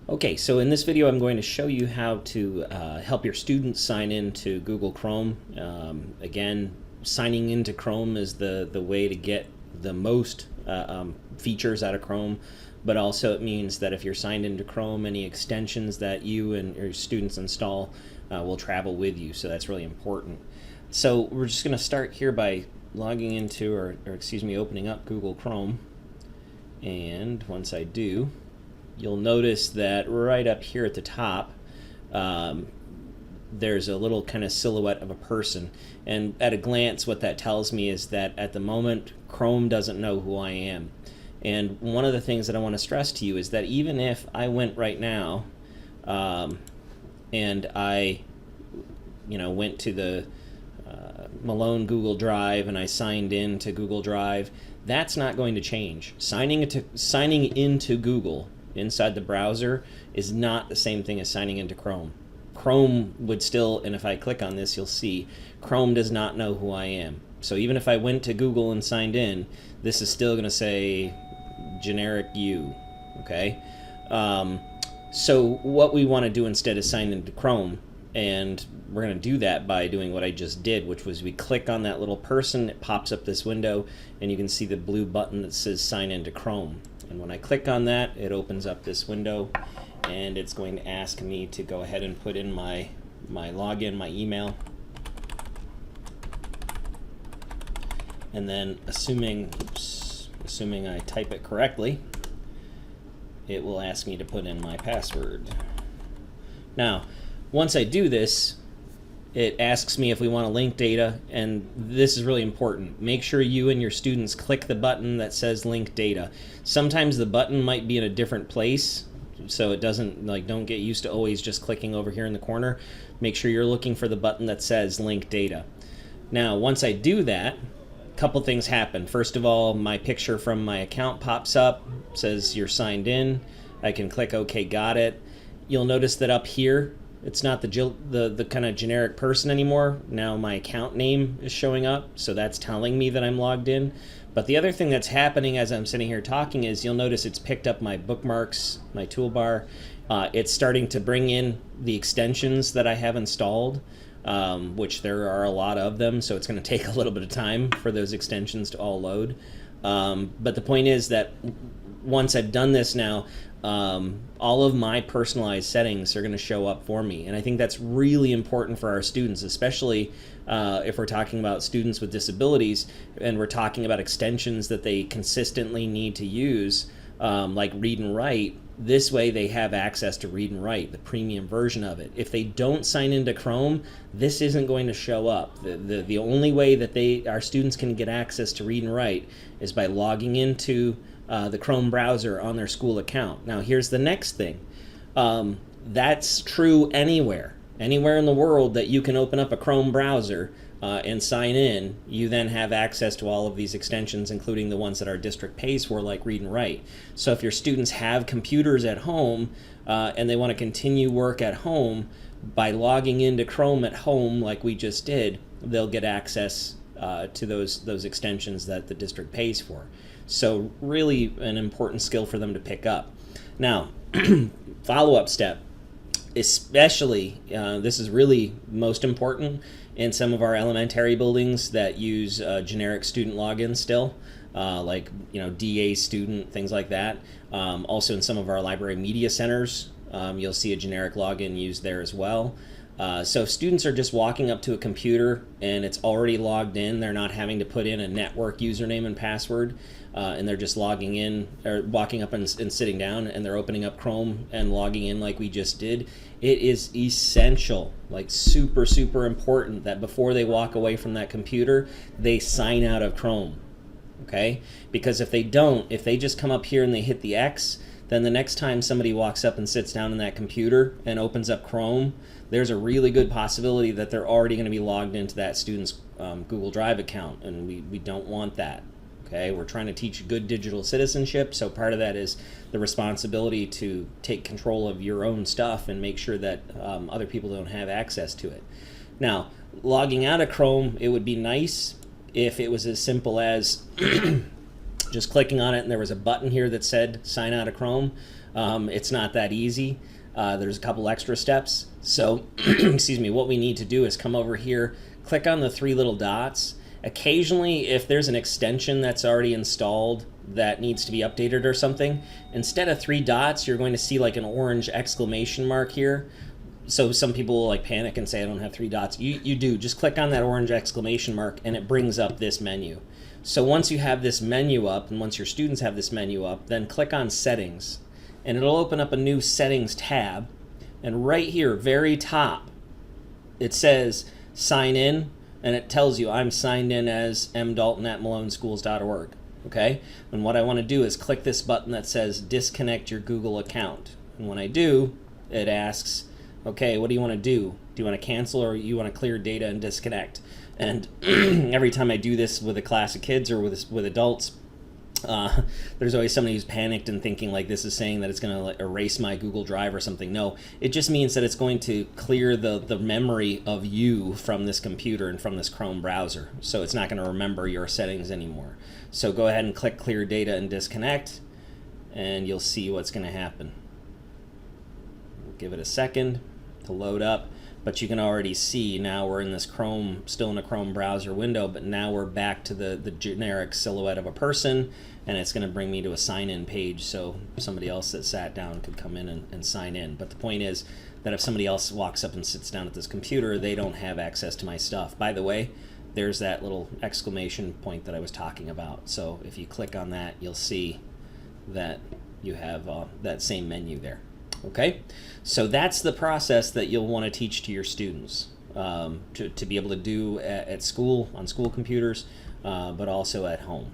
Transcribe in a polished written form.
Okay, so in this video I'm going to show you how to help your students sign in to Google Chrome. Again, signing into Chrome is the way to get the most features out of Chrome, but also it means that if you're signed into Chrome, any extensions that you and your students install will travel with you, so that's really important. So we're just going to start here by logging into, or excuse me, opening up Google Chrome, and once I do, you'll notice that right up here at the top, there's a little kind of silhouette of a person. And at a glance, what that tells me is that at the moment, Chrome doesn't know who I am. And one of the things that I want to stress to you is that even if I went right now and I went to the Malone Google Drive and I signed in to Google Drive, that's not going to change. Signing into Google inside the browser is not the same thing as signing into Chrome. Chrome would still, and if I click on this, you'll see Chrome does not know who I am. So even if I went to Google and signed in, this is still going to say generic you, okay? So what we want to do instead is sign into Chrome, and we're going to do that by doing what I just did, which was we click on that little person, it pops up this window, and you can see the blue button that says sign into Chrome. And when I click on that, it opens up this window, and it's going to ask me to go ahead and put in my login, my email. And then assuming I type it correctly, it will ask me to put in my password. Now, once I do this, it asks me if we want to link data, and this is really important. Make sure you and your students click the button that says link data. Sometimes the button might be in a different place, so it doesn't, don't get used to always just clicking over here in the corner. Make sure you're looking for the button that says link data. Now, once I do that, a couple things happen. First of all, my picture from my account pops up, says you're signed in. I can click OK, got it. You'll notice that up here, it's not the kind of generic person anymore. Now my account name is showing up, so that's telling me that I'm logged in. But the other thing that's happening as I'm sitting here talking is you'll notice it's picked up my bookmarks, my toolbar. It's starting to bring in the extensions that I have installed, which there are a lot of them, so it's going to take a little bit of time for those extensions to all load. But the point is that once I've done this now, all of my personalized settings are going to show up for me. And I think that's really important for our students, especially if we're talking about students with disabilities and we're talking about extensions that they consistently need to use, like Read and Write. This way they have access to Read and Write, the premium version of it. If they don't sign into Chrome, this isn't going to show up. The only way that our students can get access to Read and Write is by logging into the Chrome browser on their school account. Now here's the next thing. That's true anywhere in the world that you can open up a Chrome browser and sign in. You then have access to all of these extensions, including the ones that our district pays for, like Read and Write. So if your students have computers at home and they want to continue work at home, by logging into Chrome at home like we just did, they'll get access to those extensions that the district pays for. So really an important skill for them to pick up. Now, follow-up step, especially, this is really most important in some of our elementary buildings that use generic student logins still, like DA student, things like that. Also in some of our library media centers, you'll see a generic login used there as well. So if students are just walking up to a computer and it's already logged in, they're not having to put in a network username and password, and they're just logging in or walking up and sitting down and they're opening up Chrome and logging in like we just did, it is essential, like super, super important that before they walk away from that computer, they sign out of Chrome, okay? Because if they don't, if they just come up here and they hit the X, then the next time somebody walks up and sits down in that computer and opens up Chrome, there's a really good possibility that they're already going to be logged into that student's Google Drive account, and we don't want that. Okay, we're trying to teach good digital citizenship, so part of that is the responsibility to take control of your own stuff and make sure that other people don't have access to it. Now, logging out of Chrome, it would be nice if it was as simple as just clicking on it and there was a button here that said sign out of Chrome. It's not that easy. There's a couple extra steps. So, excuse me, what we need to do is come over here, click on the three little dots. Occasionally, if there's an extension that's already installed that needs to be updated or something, instead of three dots, you're going to see like an orange exclamation mark here. So some people will like panic and say, I don't have three dots. You do. Just click on that orange exclamation mark and it brings up this menu. So once you have this menu up, and once your students have this menu up, then click on Settings. And it'll open up a new Settings tab. And right here, very top, it says Sign In. And it tells you I'm signed in as mdalton@maloneschools.org. Okay? And what I want to do is click this button that says Disconnect your Google account. And when I do, it asks, okay, what do you want to do? Do you want to cancel or you want to clear data and disconnect? And every time I do this with a class of kids or with adults, there's always somebody who's panicked and thinking like this is saying that it's going to like erase my Google Drive or something. No, it just means that it's going to clear the memory of you from this computer and from this Chrome browser. So it's not going to remember your settings anymore. So go ahead and click Clear Data and Disconnect, and you'll see what's going to happen. Give it a second to load up. But you can already see now we're in this Chrome, still in a Chrome browser window, but now we're back to the generic silhouette of a person, and it's going to bring me to a sign-in page so somebody else that sat down could come in and sign in. But the point is that if somebody else walks up and sits down at this computer, they don't have access to my stuff. By the way, there's that little exclamation point that I was talking about. So if you click on that, you'll see that you have that same menu there. Okay, so that's the process that you'll want to teach to your students to be able to do at school, on school computers, but also at home.